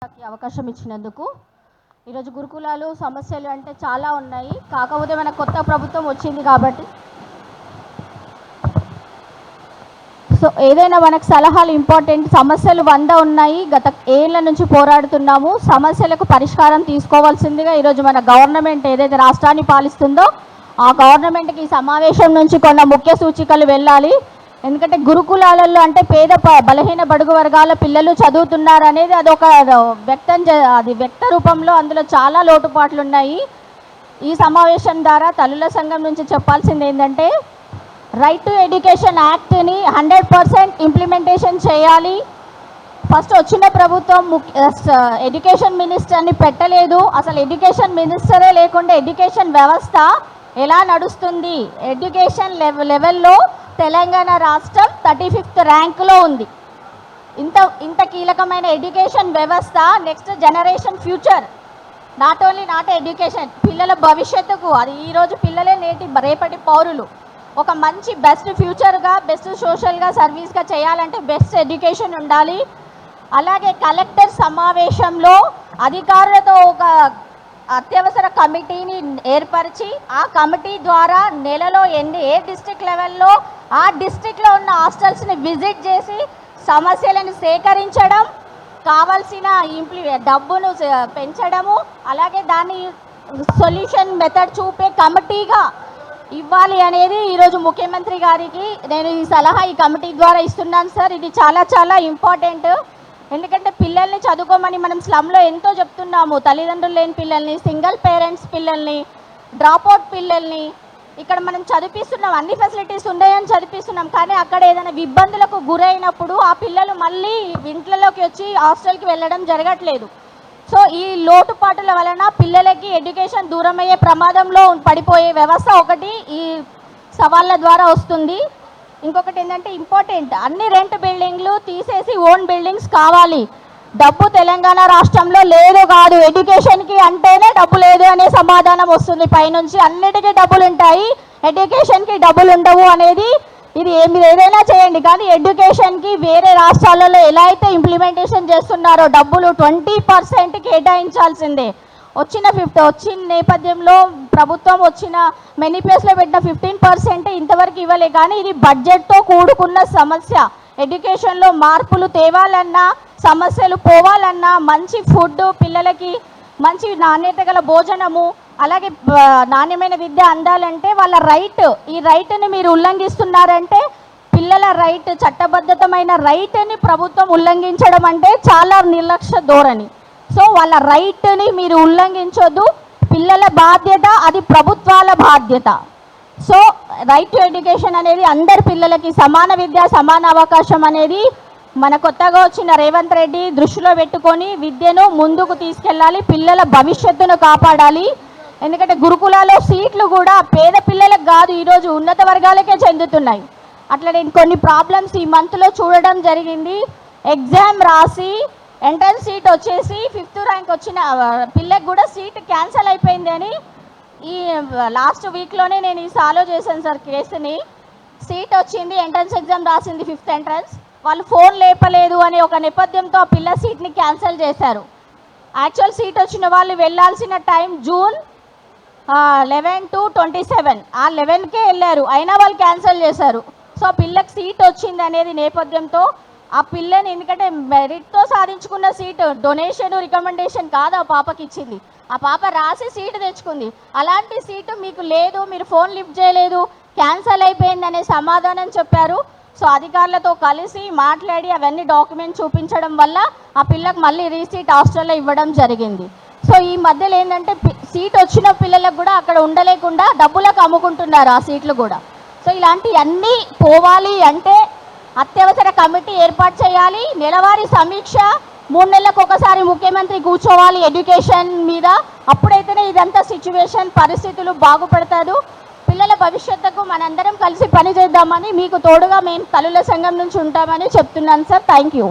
అవకాశం ఇచ్చినందుకు. ఈరోజు గురుకులాలు సమస్యలు అంటే చాలా ఉన్నాయి. కాకపోతే మన కొత్త ప్రభుత్వం వచ్చింది కాబట్టి ఏదైనా మనకు సలహాలు ఇంపార్టెంట్. సమస్యలు 100 ఉన్నాయి. గత ఏళ్ల నుంచి పోరాడుతున్నాము. సమస్యలకు పరిష్కారం తీసుకోవాల్సిందిగా ఈరోజు మన గవర్నమెంట్ ఏదైతే రాష్ట్రాన్ని పాలిస్తుందో ఆ గవర్నమెంట్కి ఈ సమావేశం నుంచి కొన్ని ముఖ్య సూచికలు వెళ్ళాలి. ఎందుకంటే గురుకులాలలో అంటే పేద బలహీన బడుగు వర్గాల పిల్లలు చదువుతున్నారు అనేది అదొక వ్యక్త రూపంలో అందులో చాలా లోటుపాట్లు ఉన్నాయి. ఈ సమావేశం ద్వారా తల్లుల సంఘం నుంచి చెప్పాల్సింది ఏంటంటే రైట్ టు ఎడ్యుకేషన్ యాక్ట్ని 100% ఇంప్లిమెంటేషన్ చేయాలి. ఫస్ట్ వచ్చిన ప్రభుత్వం ఎడ్యుకేషన్ మినిస్టర్ని పెట్టలేదు. అసలు ఎడ్యుకేషన్ మినిస్టరే లేకుండా ఎడ్యుకేషన్ వ్యవస్థ ఎలా నడుస్తుంది? ఎడ్యుకేషన్ లెవెల్లో తెలంగాణ రాష్ట్రం 35th ర్యాంకులో ఉంది. ఇంత కీలకమైన ఎడ్యుకేషన్ వ్యవస్థ next generation future, not education, పిల్లల భవిష్యత్తుకు, అది ఈరోజు పిల్లలే రేపటి పౌరులు. ఒక మంచి బెస్ట్ ఫ్యూచర్గా, బెస్ట్ సోషల్గా సర్వీస్గా చేయాలంటే బెస్ట్ ఎడ్యుకేషన్ ఉండాలి. అలాగే కలెక్టర్ సమావేశంలో అధికారులతో ఒక అత్యవసర కమిటీని ఏర్పరిచి ఆ కమిటీ ద్వారా నెలలో ఏ డిస్ట్రిక్ట్ లెవెల్లో ఆ డిస్ట్రిక్ట్లో ఉన్న హాస్టల్స్ని విజిట్ చేసి సమస్యలను సేకరించడం, కావాల్సిన డబ్బును పెంచడము, అలాగే దాన్ని సొల్యూషన్ మెథడ్ చూపే కమిటీగా ఇవ్వాలి అనేది ఈరోజు ముఖ్యమంత్రి గారికి నేను ఈ సలహా ఈ కమిటీ ద్వారా ఇస్తున్నాను సార్. ఇది చాలా చాలా ఇంపార్టెంట్. ఎందుకంటే పిల్లల్ని చదువుకోమని మనం స్లమ్లో ఎంతో చెప్తున్నాము. తల్లిదండ్రులు లేని పిల్లల్ని, సింగిల్ పేరెంట్స్ పిల్లల్ని, డ్రాప్అవుట్ పిల్లల్ని ఇక్కడ మనం చదివిస్తున్నాం. అన్ని ఫెసిలిటీస్ ఉన్నాయని చదివిస్తున్నాం. కానీ అక్కడ ఏదైనా ఇబ్బందులకు గురైనప్పుడు ఆ పిల్లలు మళ్ళీ ఇంట్లోకి వచ్చి హాస్టల్కి వెళ్ళడం జరగట్లేదు. సో ఈ లోటుపాటుల వలన పిల్లలకి ఎడ్యుకేషన్ దూరమయ్యే ప్రమాదంలో పడిపోయే వ్యవస్థ ఒకటి ఈ సవాళ్ళ ద్వారా వస్తుంది. ఇంకొకటి ఏంటంటే ఇంపార్టెంట్, అన్ని రెంట్ బిల్డింగ్లు తీసేసి ఓన్ బిల్డింగ్స్ కావాలి. డబ్బు తెలంగాణ రాష్ట్రంలో లేదు కాదు, ఎడ్యుకేషన్కి అంటేనే డబ్బు లేదు అనే సమాధానం వస్తుంది పైనుంచి. అన్నిటికీ డబ్బులు ఉంటాయి, ఎడ్యుకేషన్కి డబ్బులు ఉండవు అనేది ఇది మీరు ఏదైనా చేయండి కానీ ఎడ్యుకేషన్కి వేరే రాష్ట్రాలలో ఎలా అయితే ఇంప్లిమెంటేషన్ చేస్తున్నారో డబ్బులు 20% కేటాయించాల్సిందే. వచ్చిన నేపథ్యంలో ప్రభుత్వం వచ్చిన మేనిఫెస్టోలో పెట్టిన 15% ఇంతవరకు ఇవ్వలే. కానీ ఇది బడ్జెట్తో కూడుకున్న సమస్య. ఎడ్యుకేషన్లో మార్పులు తేవాలన్నా, సమస్యలు పోవాలన్నా, మంచి ఫుడ్, పిల్లలకి మంచి నాణ్యత గల భోజనము, అలాగే నాణ్యమైన విద్య అందాలంటే వాళ్ళ రైట్, ఈ రైట్ని మీరు ఉల్లంఘిస్తున్నారంటే పిల్లల రైట్, చట్టబద్ధతమైన రైట్ని ప్రభుత్వం ఉల్లంఘించడం అంటే చాలా నిర్లక్ష్య ధోరణి. సో వాళ్ళ రైట్ని మీరు ఉల్లంఘించొద్దు. పిల్లల బాధ్యత, అది ప్రభుత్వాల బాధ్యత. సో రైట్ టు ఎడ్యుకేషన్ అనేది అందరి పిల్లలకి సమాన విద్య, సమాన అవకాశం అనేది మన కొత్తగా వచ్చిన రేవంత్ రెడ్డి దృష్టిలో పెట్టుకొని విద్యను ముందుకు తీసుకెళ్ళాలి, పిల్లల భవిష్యత్తును కాపాడాలి. ఎందుకంటే గురుకులాలో సీట్లు కూడా పేద పిల్లలకు కాదు, ఈరోజు ఉన్నత వర్గాలకే చెందుతున్నాయి. అట్లా నేను కొన్ని ప్రాబ్లమ్స్ ఈ మంత్లో చూడడం జరిగింది. ఎగ్జామ్ రాసి ఎంట్రన్స్ సీట్ వచ్చేసి 5th ర్యాంక్ వచ్చిన పిల్లకి కూడా సీట్ క్యాన్సిల్ అయిపోయింది అని ఈ లాస్ట్ వీక్లోనే నేను ఈ సాల్వ్ చేశాను సార్ కేసుని. సీట్ వచ్చింది, ఎంట్రన్స్ ఎగ్జామ్ రాసింది 5th ఎంట్రన్స్, వాళ్ళు ఫోన్ లేపలేదు అనే ఒక నేపథ్యంతో ఆ పిల్ల సీట్ని క్యాన్సిల్ చేశారు. యాక్చువల్ సీట్ వచ్చిన వాళ్ళు వెళ్ళాల్సిన టైం June 11 to 27, ఆ 11కే వెళ్ళారు, అయినా వాళ్ళు క్యాన్సిల్ చేశారు. సో పిల్లకి సీట్ వచ్చింది అనేది నేపథ్యంతో ఆ పిల్లని, ఎందుకంటే మెరిట్తో సాధించుకున్న సీటు, డొనేషన్ రికమెండేషన్ కాదు ఆ పాపకి ఇచ్చింది, ఆ పాప రాసి సీటు తెచ్చుకుంది. అలాంటి సీటు మీకు లేదు, మీరు ఫోన్ లిఫ్ట్ చేయలేదు, క్యాన్సిల్ అయిపోయింది అనే సమాధానం చెప్పారు. సో అధికారులతో కలిసి మాట్లాడి అవన్నీ డాక్యుమెంట్ చూపించడం వల్ల ఆ పిల్లకు మళ్ళీ రీసీట్ హాస్టల్లో ఇవ్వడం జరిగింది. సో ఈ మధ్యలో ఏంటంటే సీట్ వచ్చిన పిల్లలకు కూడా అక్కడ ఉండలేకుండా డబ్బులకు అమ్ముకుంటున్నారు ఆ సీట్లు కూడా. సో ఇలాంటివన్నీ పోవాలి అంటే అత్యవసర కమిటీ ఏర్పాటు చేయాలి, నెలవారీ సమీక్ష, 3 నెలలకు ఒకసారి ముఖ్యమంత్రి కూర్చోవాలి ఎడ్యుకేషన్ మీద. అప్పుడైతేనే ఇదంతా సిచ్యువేషన్, పరిస్థితులు బాగుపడతారు. పిల్లల భవిష్యత్తుకు మనందరం కలిసి పనిచేద్దామని, మీకు తోడుగా మేము తల్లుల సంఘం నుంచి ఉంటామని చెప్తున్నాను సార్. Thank you.